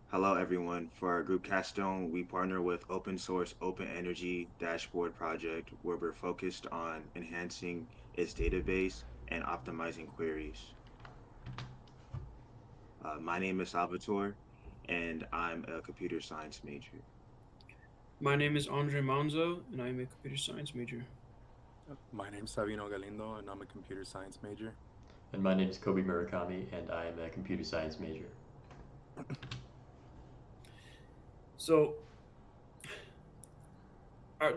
Hello, everyone. For our group Capstone, we partner with open source Open Energy Dashboard project where we're focused on enhancing its database and optimizing queries. My name is Salvatore, and I'm a computer science major. My name is Andre Manzo, and I am a computer science major. My name's Sabino Galindo, and I'm a computer science major. And my name is Kobe Murakami, and I am a computer science major. So,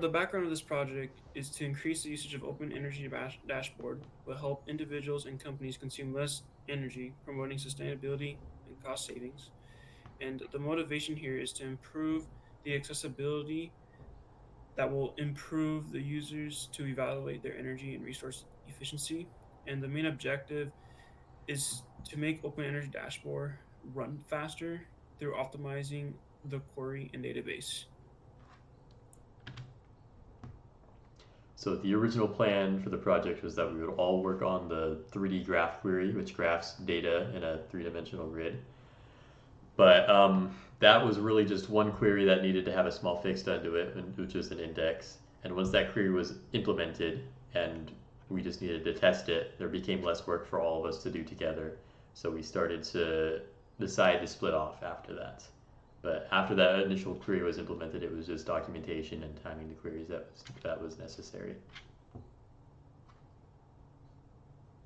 the background of this project is to increase the usage of Open Energy Dashboard will help individuals and companies consume less energy, promoting sustainability and cost savings. And the motivation here is to improve the accessibility that will improve the users to evaluate their energy and resource efficiency. And the main objective is to make Open Energy Dashboard run faster through optimizing the query and database. So the original plan for the project was that we would all work on the 3D graph query, which graphs data in a three-dimensional grid. But that was really just one query that needed to have a small fix done to it, which was an index. And once that query was implemented and we just needed to test it, there became less work for all of us to do together. So we started to decide to split off after that. But after that initial query was implemented, it was just documentation and timing the queries that was necessary.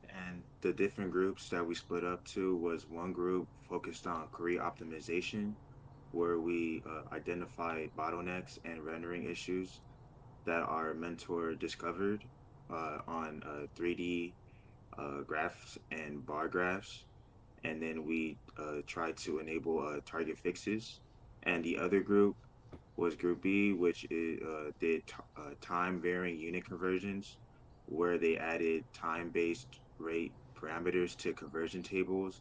And the different groups that we split up to was one group focused on query optimization, where we identified bottlenecks and rendering issues that our mentor discovered on 3D graphs and bar graphs, and then we tried to enable target fixes. And the other group was Group B, which did time varying unit conversions, where they added time based rate parameters to conversion tables,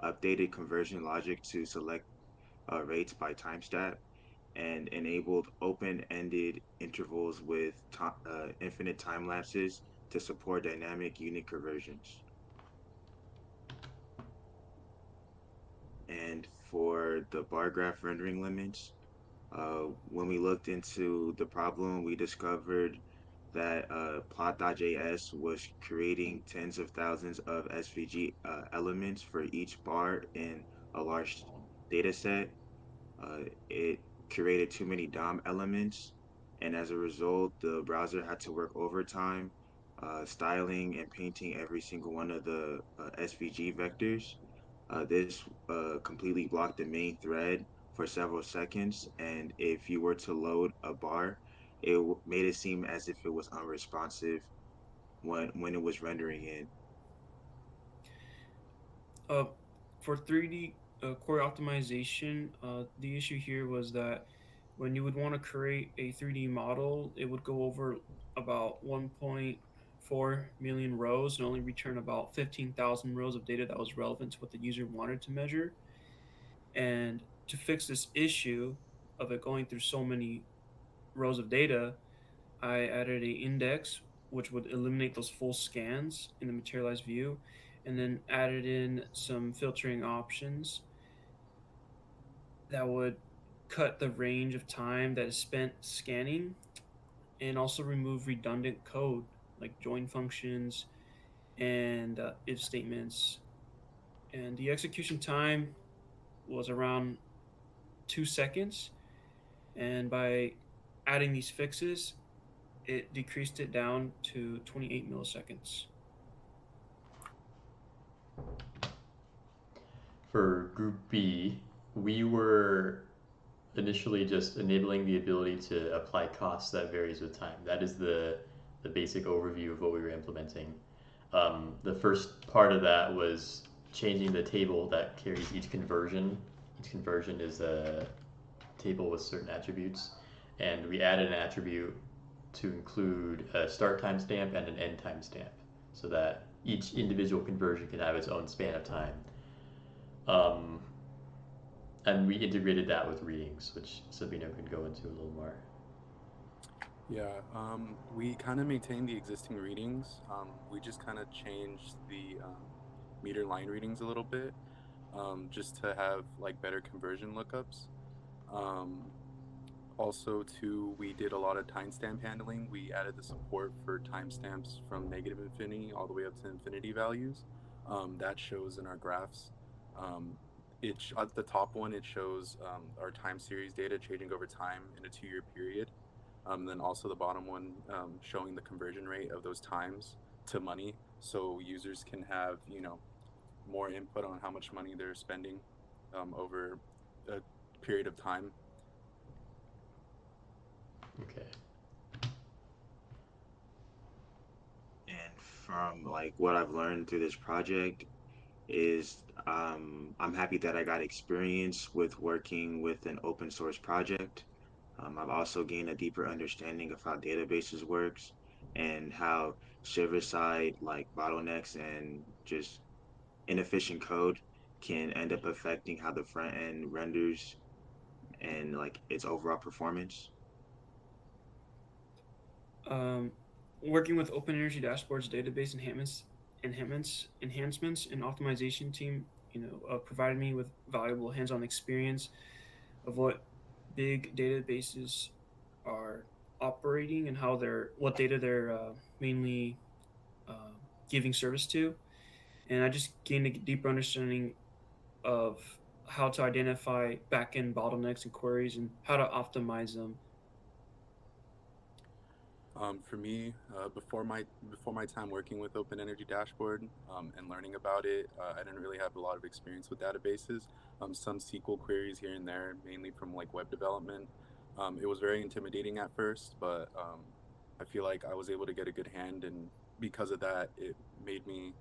updated conversion logic to select rates by time step, and enabled open ended intervals with infinite time lapses to support dynamic unit conversions. And for the bar graph rendering limits, when we looked into the problem, we discovered that plot.js was creating tens of thousands of SVG elements for each bar in a large data set. It created too many DOM elements, and as a result, the browser had to work overtime, styling and painting every single one of the SVG vectors. This completely blocked the main thread for several seconds, and if you were to load a bar, made it seem as if it was unresponsive when it was rendering in. Uh, for 3D core optimization, the issue here was that when you would want to create a 3D model, it would go over about 1.4 million rows and only return about 15,000 rows of data that was relevant to what the user wanted to measure. And to fix this issue of it going through so many rows of data, I added a index which would eliminate those full scans in the materialized view, and then added in some filtering options that would cut the range of time that is spent scanning and also remove redundant code like join functions and if statements. And the execution time was around 2 seconds. And by adding these fixes, it decreased it down to 28 milliseconds. For Group B, we were initially just enabling the ability to apply costs that varies with time. That is the basic overview of what we were implementing. The first part of that was changing the table that carries each conversion. Each conversion is a table with certain attributes, and we added an attribute to include a start timestamp and an end timestamp, so that each individual conversion can have its own span of time. Um, and we integrated that with readings, which Sabino can go into a little more. Yeah, we kind of maintained the existing readings. We just kind of changed the meter line readings a little bit. just to have like better conversion lookups. Um, Also, too, we did a lot of timestamp handling. We added the support for timestamps from negative infinity all the way up to infinity values. That shows in our graphs. Um, at the top one, it shows our time series data changing over time in a 2 year period. Then also the bottom one showing the conversion rate of those times to money, so users can have more input on how much money they're spending over a period of time. Okay. And from like what I've learned through this project is I'm happy that I got experience with working with an open source project. I've also gained a deeper understanding of how databases works and how server side like bottlenecks and just inefficient code can end up affecting how the front end renders and like its overall performance. Um, Working with Open Energy Dashboards database enhancements, and optimization team, provided me with valuable hands-on experience of big databases are operating and what data they're mainly uh, giving service to, and I just gained a deeper understanding of how to identify backend bottlenecks and queries and how to optimize them. For me, before my time working with Open Energy Dashboard and learning about it, I didn't really have a lot of experience with databases. Some SQL queries here and there, mainly from like web development. It was very intimidating at first, but I feel like I was able to get a good hand, and because of that, it made me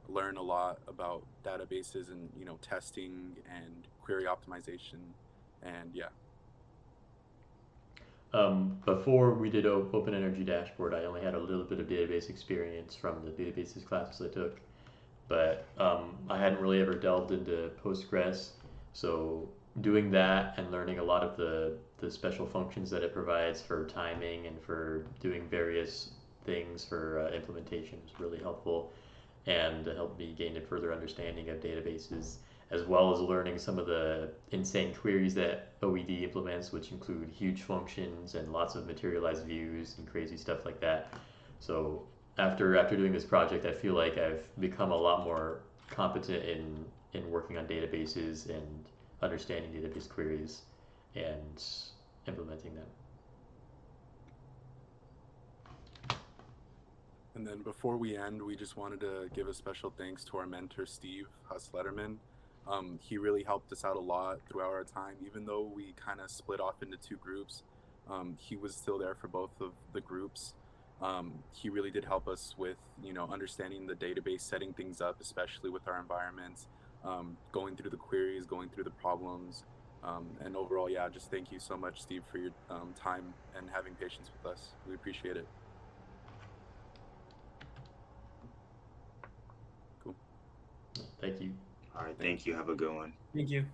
learn a lot about databases and testing and query optimization, and yeah. Before we did Open Energy Dashboard, I only had a little bit of database experience from the databases classes I took, but I hadn't really ever delved into Postgres. So doing that and learning a lot of the special functions that it provides for timing and for doing various things for implementation was really helpful and helped me gain a further understanding of databases, as well as learning some of the insane queries that OED implements, which include huge functions and lots of materialized views and crazy stuff like that. So after doing this project, I feel like I've become a lot more competent in working on databases and understanding database queries and implementing them. And then before we end, we just wanted to give a special thanks to our mentor, Steve Letterman. He really helped us out a lot throughout our time. Even though we kind of split off into two groups, he was still there for both of the groups. He really did help us with, understanding the database, setting things up, especially with our environments, going through the queries, going through the problems. And overall, yeah, just thank you so much, Steve, for your time and having patience with us. We appreciate it. Cool. Thank you. All right, Thanks. thank you. Have a good one. Thank you.